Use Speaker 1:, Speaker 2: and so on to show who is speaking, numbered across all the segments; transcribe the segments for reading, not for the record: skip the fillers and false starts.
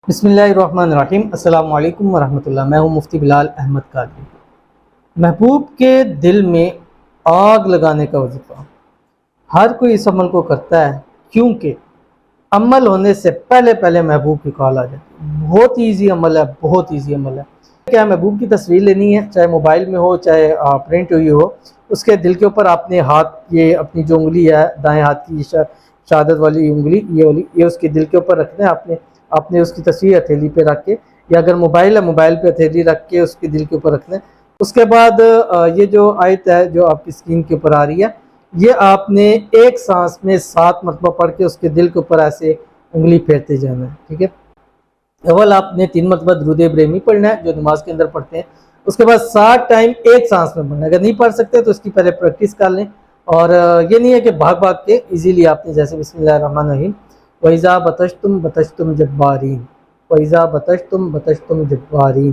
Speaker 1: بسم اللہ الرحمن الرحیم۔ السلام علیکم ورحمۃ اللہ۔ میں ہوں مفتی بلال احمد قادری۔ محبوب کے دل میں آگ لگانے کا وظیفہ ہر کوئی اس عمل کو کرتا ہے، کیونکہ عمل ہونے سے پہلے محبوب کی کال آ جاتی ہے۔ بہت ایزی عمل ہے، بہت ایزی عمل ہے۔ کیا محبوب کی تصویر لینی ہے، چاہے موبائل میں ہو چاہے پرنٹ ہوئی ہو، اس کے دل کے اوپر آپ نے ہاتھ، یہ اپنی جو انگلی ہے دائیں ہاتھ کی شہادت والی انگلی، یہ اس کے دل کے اوپر رکھنا ہے۔ آپ نے اس کی تصویر ہتھیلی پہ رکھ کے، یا اگر موبائل ہے موبائل پہ ہتھیلی رکھ کے اس کے دل کے اوپر رکھنا ہے۔ اس کے بعد یہ جو آیت ہے جو آپ کی اسکرین کے اوپر آ رہی ہے، یہ آپ نے ایک سانس میں 7 مرتبہ پڑھ کے اس کے دل کے اوپر ایسے انگلی پھیرتے جانا ہے، ٹھیک ہے۔ اول آپ نے 3 مرتبہ درود ابراہیمی پڑھنا ہے جو نماز کے اندر پڑھتے ہیں۔ اس کے بعد 7 ٹائم ایک سانس میں پڑھنا ہے۔ اگر نہیں پڑھ سکتے تو اس کی پہلے پریکٹس کر لیں، اور یہ نہیں ہے کہ بھاگ کے ایزیلی آپ نے جیسے بسم اللہ الرحمن الرحیم وَإِذَا بَطَشْتُمْ بَطَشْتُمْ جَبَّارِينَ وَإِذَا بَطَشْتُمْ بَطَشْتُمْ جَبَّارِينَ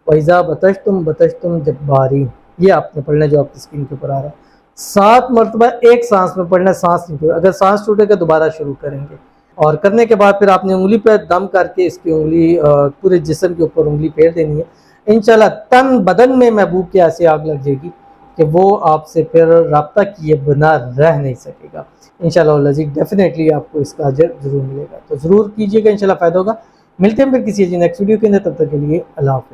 Speaker 1: وَإِذَا بَطَشْتُمْ بَطَشْتُمْ جَبَّارِينَ، یہ آپ نے پڑھنا ہے جو آپ کی اسکرین کے اوپر آ رہا ہے۔ 7 مرتبہ ایک سانس میں پڑھنا ہے، سانس نہیں ٹوٹے۔ اگر سانس ٹوٹے گا دوبارہ شروع کریں گے، اور کرنے کے بعد پھر آپ نے انگلی پہ دم کر کے اس کی انگلی پورے جسم کے اوپر انگلی پھیر دینی ہے۔ انشاءاللہ تن بدن میں محبوب کے ایسے آگ لگ جائے گی کہ وہ آپ سے پھر رابطہ کیے بنا رہ نہیں سکے گا۔ انشاءاللہ العزیز ڈیفینیٹلی آپ کو اس کا اجر ضرور ملے گا، تو ضرور کیجیے گا، انشاءاللہ فائدہ ہوگا۔ ملتے ہیں پھر کسی نیکسٹ ویڈیو کے اندر، تب تک کے لیے اللہ حافظ۔